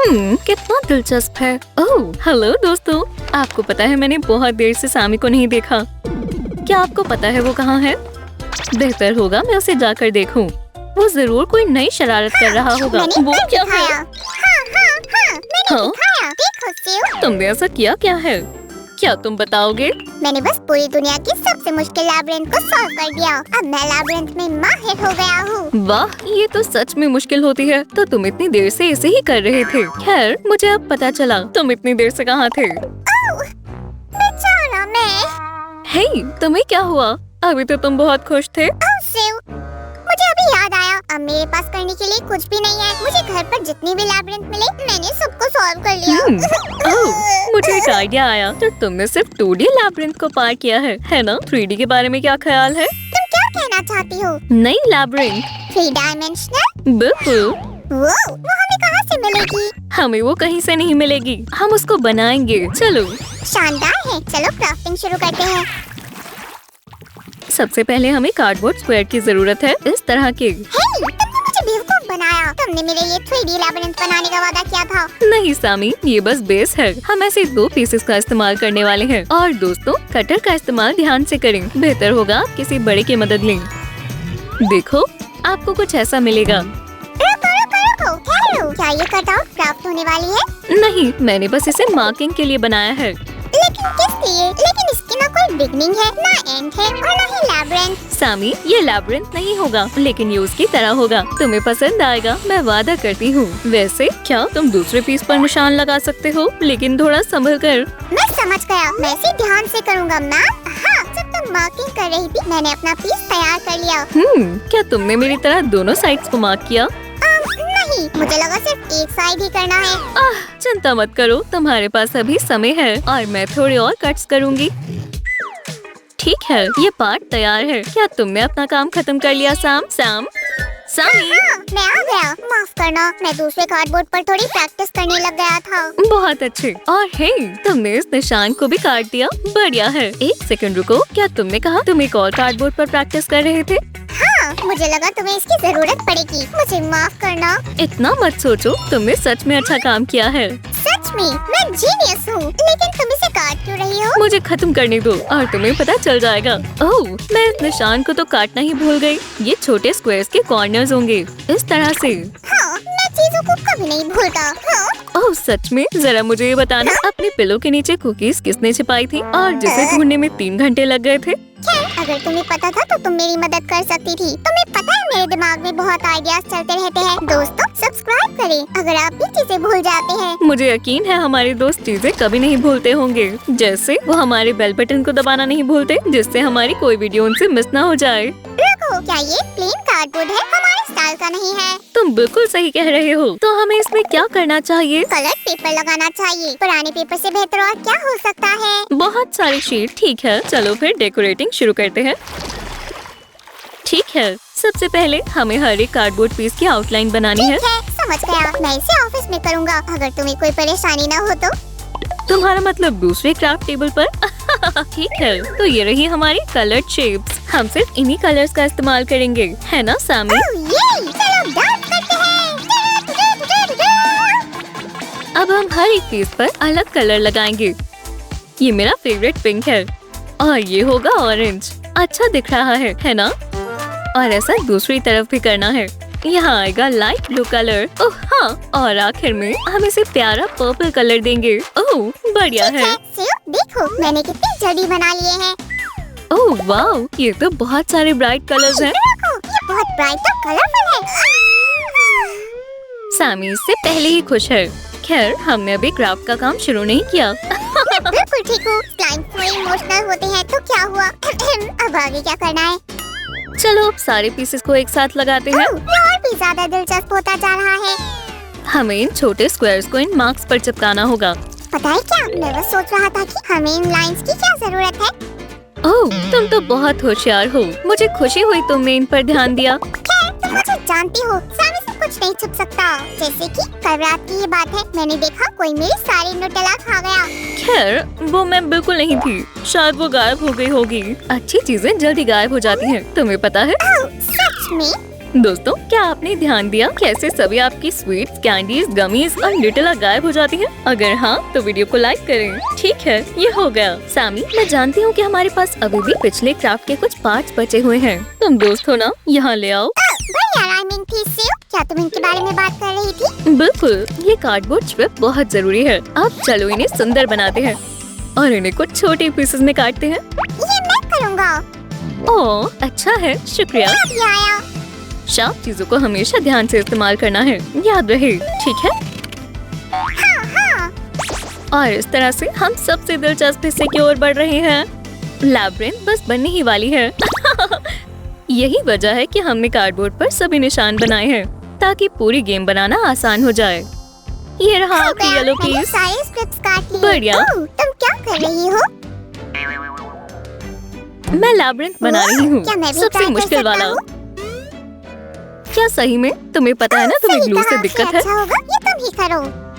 कितना दिलचस्प है। ओह हेलो दोस्तों, आपको पता है मैंने बहुत देर से सामी को नहीं देखा। क्या आपको पता है वो कहाँ है? बेहतर होगा मैं उसे जाकर देखूं। वो जरूर कोई नई शरारत कर रहा होगा। वो क्या है? हाँ? तुमने ऐसा किया क्या है? क्या तुम बताओगे? मैंने बस पूरी दुनिया की सबसे मुश्किल लैबिरिंथ को सॉल्व कर दिया। अब मैं लैबिरिंथ में माहिर हो गया हूँ। वाह, ये तो सच में मुश्किल होती है। तो तुम इतनी देर से इसे ही कर रहे थे। खैर मुझे अब पता चला तुम इतनी देर से कहाँ थे। बेचारा मैं। हे, तुम्हें क्या हुआ? अभी तो तुम बहुत खुश थे। मुझे अभी याद आया, अब मेरे पास करने के लिए कुछ भी नहीं है। मुझे घर पर जितनी भी लैबिरिंथ मिले मैंने सबको सॉल्व कर लिया। ओह, मुझे एक आइडिया आया। तो तुमने सिर्फ 2D लैबिरिंथ को पार किया है ना? 3D के बारे में क्या ख्याल है? तुम क्या कहना चाहती हो? नई लैबिरिंथ 3 डायमेंशनल? बिल्कुल। वो हमें कहाँ से मिलेगी? हमें वो कहीं से नहीं मिलेगी, हम उसको बनाएंगे। चलो। शानदार है, चलो क्राफ्टिंग शुरू करते हैं। सबसे पहले हमें कार्डबोर्ड स्क्वायर की जरूरत है, इस तरह के। तुमने मुझे बेवकूफ बनाया। तुमने मेरे लिए 3D लैबिरिंथ बनाने का वादा किया था। नहीं सामी, ये बस बेस है। हम ऐसे 2 पीसेस का इस्तेमाल करने वाले हैं। और दोस्तों, कटर का इस्तेमाल ध्यान से करें। बेहतर होगा आप किसी बड़े की मदद लें। देखो, आपको कुछ ऐसा मिलेगा। रुको, ठहरो। क्या ये कटआउट क्राफ्ट होने वाली है? नहीं, मैंने बस इसे मार्किंग के लिए बनाया है। लेकिन किस लिए? लेकिन इसकी ना कोई बिगनिंग है, ना एंड है और ना ही लैबिरिंथ। सामी, ये लैबिरिंथ नहीं होगा, लेकिन ये उसकी तरह होगा। तुम्हें पसंद आएगा, मैं वादा करती हूँ। वैसे क्या तुम दूसरे पीस पर निशान लगा सकते हो, लेकिन थोड़ा संभल कर। मैं समझ गया, मैं इसे ध्यान से करूँगा। हाँ, जब तुम मार्किंग कर रही थी मैंने अपना पीस तैयार कर लिया। क्या तुमने मेरी तरह दोनों साइड्स को मार्क किया? नहीं, मुझे लगा सिर्फ एक साइड ही करना है। चिंता मत करो, तुम्हारे पास अभी समय है और मैं थोड़े और कट्स करूँगी। ठीक है, ये पार्ट तैयार है। क्या तुमने अपना काम खत्म कर लिया सामी? हाँ, मैं आ गया। माफ करना, मैं दूसरे कार्डबोर्ड पर थोड़ी प्रैक्टिस करने लग गया था। बहुत अच्छे। और हे, तुमने इस निशान को भी काट दिया। बढ़िया है। एक सेकंड रुको, क्या तुमने कहा तुम एक और कार्डबोर्ड पर प्रैक्टिस कर रहे थे? हाँ, मुझे लगा तुम्हें इसकी जरूरत पड़ेगी। मुझे माफ करना। इतना मत सोचो, तुमने सच में अच्छा काम किया है। सच में, मैं जीनियस हूँ। लेकिन तुम इसे काट क्यों रही हो? मुझे खत्म करने दो और तुम्हें पता चल जाएगा। ओह, मैं इस निशान को तो काटना ही भूल गई। ये छोटे स्क्वायर्स के कॉर्नर्स होंगे, इस तरह से। हाँ, मैं चीजों को कभी नहीं भूलता। हाँ। ओह सच में? जरा मुझे ये बताना, अपने पिलो के नीचे कुकीज किसने छिपाई थी और जिसे ढूंढने में 3 घंटे लग गए थे? अगर तुम्हें पता था तो तुम मेरी मदद कर सकती थी। तुम्हें पता है मेरे दिमाग में बहुत आइडियाज चलते रहते हैं। दोस्तों, सब्सक्राइब करें अगर आप भी चीजें भूल जाते हैं। मुझे यकीन है हमारे दोस्त चीजें कभी नहीं भूलते होंगे। जैसे वो हमारे बेल बटन को दबाना नहीं भूलते, जिससे हमारी कोई वीडियो उनसे मिस ना हो जाए। रुको, क्या ये प्लेन कार्डबोर्ड है? हमारे स्टाइल का नहीं है। तुम बिल्कुल सही कह रहे हो। तो हमें इसमें क्या करना चाहिए? कलर पेपर लगाना चाहिए। पुराने पेपर से बेहतर और क्या हो सकता है? बहुत सारी शीट। ठीक है, चलो फिर डेकोरेटिंग शुरू करते हैं। ठीक है, सबसे पहले हमें हर एक कार्डबोर्ड पीस की आउटलाइन बनानी है। समझ गया, मैं इसे ऑफिस में करूँगा। अगर तुम्हें कोई परेशानी ना हो तो। तुम्हारा मतलब दूसरे क्राफ्ट टेबल पर? ठीक है, तो ये रही हमारी कलर्ड शेप्स। हम सिर्फ इन्हीं कलर्स का इस्तेमाल करेंगे, है ना सामी? चलो डांस करते हैं। अब हम हर एक पीस पर अलग कलर लगाएंगे। ये मेरा फेवरेट पिंक है और ये होगा ऑरेंज। अच्छा दिख रहा है ना? और ऐसा दूसरी तरफ भी करना है। यहाँ आएगा लाइट ब्लू कलर। ओह हाँ, और आखिर में हम इसे प्यारा पर्पल कलर देंगे। ओह बढ़िया है। देखो, मैंने कितने जल्दी बना लिए हैं। ओह वाह, ये तो बहुत सारे ब्राइट कलर्स हैं। ये बहुत ब्राइट और कलरफुल है। सामी इससे पहले ही खुश है। खैर, हमने अभी क्राफ्ट का काम शुरू नहीं किया। बिल्कुल ठीक हूँ। क्लाइंट थोड़े इमोशनल होते हैं तो क्या हुआ? अब आगे क्या करना है? चलो अब सारे पीसेस को एक साथ लगाते हैं। और भी ज्यादा दिलचस्प होता जा रहा है। हमें इन छोटे स्क्वायर्स को इन मार्क्स पर चिपकाना होगा। पता है क्या, मैं बस सोच रहा था कि हमें इन लाइंस की क्या जरूरत है। ओह, तुम तो बहुत होशियार हो। मुझे खुशी हुई तुमने इन पर ध्यान दिया। खैर, तुम मुझे जानती हो, सामने से कुछ नहीं छुप सकता। जैसे कि कल रात की ये बात है, मैंने देखा कोई मेरे सारे न्यूटेला खा गया। खैर, वो मैं बिल्कुल नहीं थी। शायद वो गायब हो गई होगी। अच्छी चीजें जल्दी गायब हो जाती हैं, तुम्हें पता है? सच में? दोस्तों, क्या आपने ध्यान दिया कैसे सभी आपकी स्वीट्स, कैंडीज, गमीज और न्यूटेला गायब हो जाती हैं? अगर हाँ तो वीडियो को लाइक करें। ठीक है, ये हो गया। सामी, मैं जानती हूँ कि हमारे पास अभी भी पिछले क्राफ्ट के कुछ पार्ट्स बचे हुए हैं। तुम दोस्त हो ना, यहाँ ले आओ। क्या तुम इनके बारे में बात कर रही थी? बिल्कुल, ये कार्डबोर्ड स्ट्रिप बहुत जरूरी है। अब चलो इन्हें सुंदर बनाते हैं और इन्हें कुछ छोटे पीसेस में काटते हैं। ये मैं करूँगा। ओह, अच्छा है, शुक्रिया। अब ये आया। शार्प चीजों को हमेशा ध्यान से इस्तेमाल करना है, याद रहे। ठीक है? हाँ। और इस तरह से हम सबसे दिलचस्प हिस्से की ओर बढ़ रहे हैं। लैब्रिंथ बस बनने ही वाली है। यही वजह है कि हमने कार्डबोर्ड पर सभी निशान बनाए हैं ताकि पूरी गेम बनाना आसान हो जाए। ये रहा आपकी येलो मैंने पीस। सारे स्ट्रिप्स काट लिए। बढ़िया। ओह, तुम क्या कर रही हो? मैं लैब्रिंथ बना रही हूँ, क्या मैं भी सबसे try कर मुश्किल सकता वाला। हूँ? क्या सही में? तुम्हें पता है ना तुम्हें सही ग्लू से कहा, दिक्कत है। अच्छा होगा ये तुम ही करो।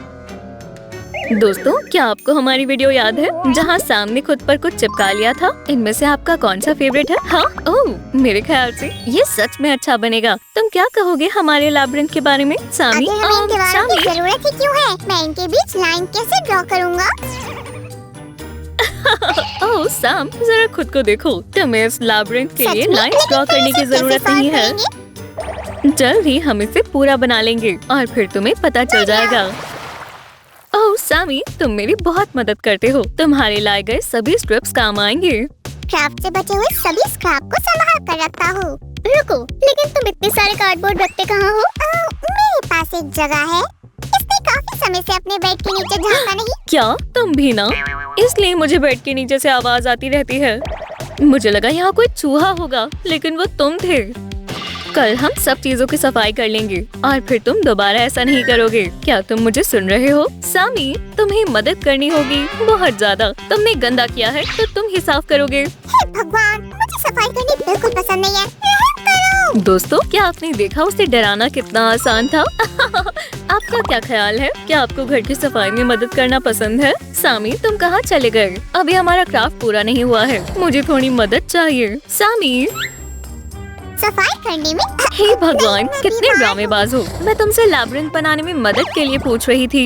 दोस्तों, क्या आपको हमारी वीडियो याद है जहाँ सैम ने खुद पर कुछ चिपका लिया था? इनमें से आपका कौन सा फेवरेट है? हाँ, ओह, मेरे ख्याल से ये सच में अच्छा बनेगा। तुम क्या कहोगे हमारे लैब्रिंथ के बारे में? सामी, अगर हमें इन दीवारों की सामी। जरूरत ही क्यों है? मैं इनके बीच लाइन कैसे ड्रॉ करूँगा? ओह सैम, जरा खुद को देखो। तुम्हें इस लैब्रिंथ के लिए सच में? लाइन लेकिन ड्रॉ तुम करने की इसे जरूरत कैसे नहीं solve है। करेंगे? जल्द ही हम इसे पूरा बना लेंगे और फिर तुम्हें पता चल जाएगा। ओह सामी, तुम मेरी बहुत मदद करते हो। तुम्हारे लाए गए सभी स्ट्रिप्स काम आएंगे। क्राफ्ट से बचे हुए सभी स्क्रैप को संभाल कर रखता हूँ। रुको, लेकिन तुम इतने सारे कार्डबोर्ड रखते कहाँ हो? मेरे पास एक जगह है। इसने काफी समय से अपने बेड के नीचे झांका नहीं। क्या तुम भी ना? इसलिए मुझे बेड के नीचे से आवाज आती रहती है। मुझे लगा यहाँ कोई चूहा होगा, लेकिन वो तुम थे। कल हम सब चीजों की सफाई कर लेंगे और फिर तुम दोबारा ऐसा नहीं करोगे। क्या तुम मुझे सुन रहे हो? सामी, तुम्हें मदद करनी होगी बहुत ज्यादा। तुमने गंदा किया है तो तुम ही साफ करोगे। हे भगवान, मुझे सफाई करनी बिल्कुल पसंद नहीं है। रहम करो। दोस्तों, क्या आपने देखा उसे डराना कितना आसान था? आपका क्या ख्याल है? क्या आपको घर की सफाई में मदद करना पसंद है? सामी, तुम कहाँ चले गए? अभी हमारा क्राफ्ट पूरा नहीं हुआ है। मुझे थोड़ी मदद चाहिए। सामी, सफाई करने में हे भगवान, मैं कितने बीमार ड्रामेबाज हो। मैं तुमसे लैब्रिंथ बनाने में मदद के लिए पूछ रही थी।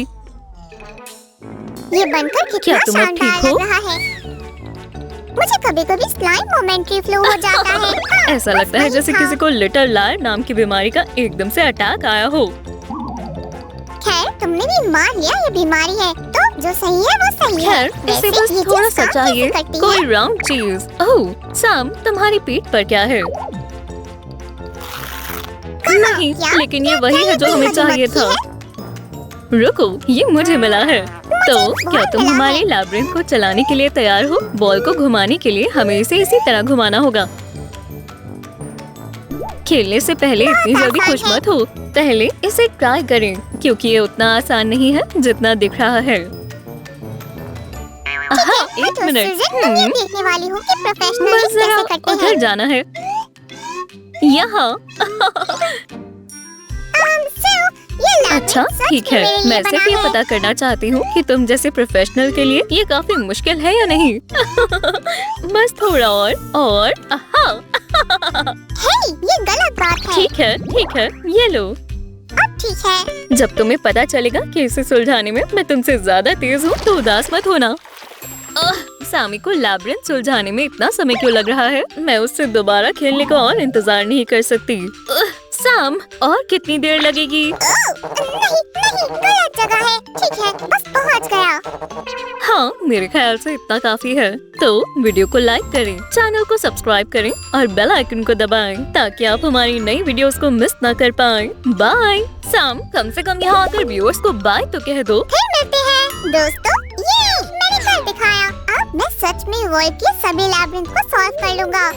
ये बनकर कितना क्या तुम अब शानदार ठीक हो? लग रहा है। मुझे कभी-कभी स्लाइम मोमेंट्री फ्लो हो जाता है। ऐसा लगता है जैसे किसी को लिटिल लायर नाम की बीमारी का एकदम से अटैक आया हो। खैर, तुमने भी मान लिया ये बीमारी है, तो जो सही है वो सही है। खैर, इसे वैसे बस ये थोड़ा चीज़ सा काम चाहिए, कैसे करती कोई है? राउंड चीज। ओह सैम, तुम्हारी पीठ पर क्या है? नहीं, क्या? लेकिन ये वही क्या है जो ये हमें मधुमक्खी चाहिए था। है? रुको, ये मुझे मिला है। तो क्या बहुत तुम मिला हमारे है। लैब्रिंथ को चलाने के लिए तैयार हो? बॉल को घुमाने के लिए हमें इसे इसी तरह घुमाना होगा। खेलने से पहले इतनी जल्दी आसान खुश है। मत हो। पहले इसे ट्राई करें, क्योंकि ये उतना आसान नहीं है जितना दिख रहा है। हाँ, एक तो मिनट। सुजन, तुम ये देखने वाली हो कि प्रोफेशनल बस जरा कैसे करते उधर हैं। जाना है। यहाँ। ये अच्छा, लैब्रिंथ ठीक सच में है। मेरे लिए मैं सिर्फ बना ये है। पता करना चाहती हूँ कि तुम जैसे प्रोफेशनल के लिए ये काफी मुश्किल है या नहीं। बस थोड़ा और हाँ। हे, ये गलत बात है। ठीक है, ये लो। अब ठीक है। जब तुम्हें पता चलेगा कि इसे सुलझाने में मैं तुमसे ज्यादा तेज हूँ तो उदास मत होना। सामी को लैब्रिंथ सुलझाने में इतना समय क्यों लग रहा है? मैं उससे दोबारा खेलने का और इंतजार नहीं कर सकती। सैम, और कितनी देर लगेगी? नहीं, गलत जगह है। ठीक है, बस पहुंच गया। हाँ, मेरे ख्याल से इतना काफी है। तो वीडियो को लाइक करें, चैनल को सब्सक्राइब करें और बेल आइकन को दबाएं ताकि आप हमारी नई वीडियोस को मिस ना कर पाएं। बाय। सैम, कम से कम यहाँ आकर व्यूअर्स को बाय तो कह दो। फिर मिलते हैं दोस्तों। ये मैंने कर दिखाया। अब मैं सच में वर्ल्ड के सभी लैब्रिंथ को सॉल्व कर लूंगा।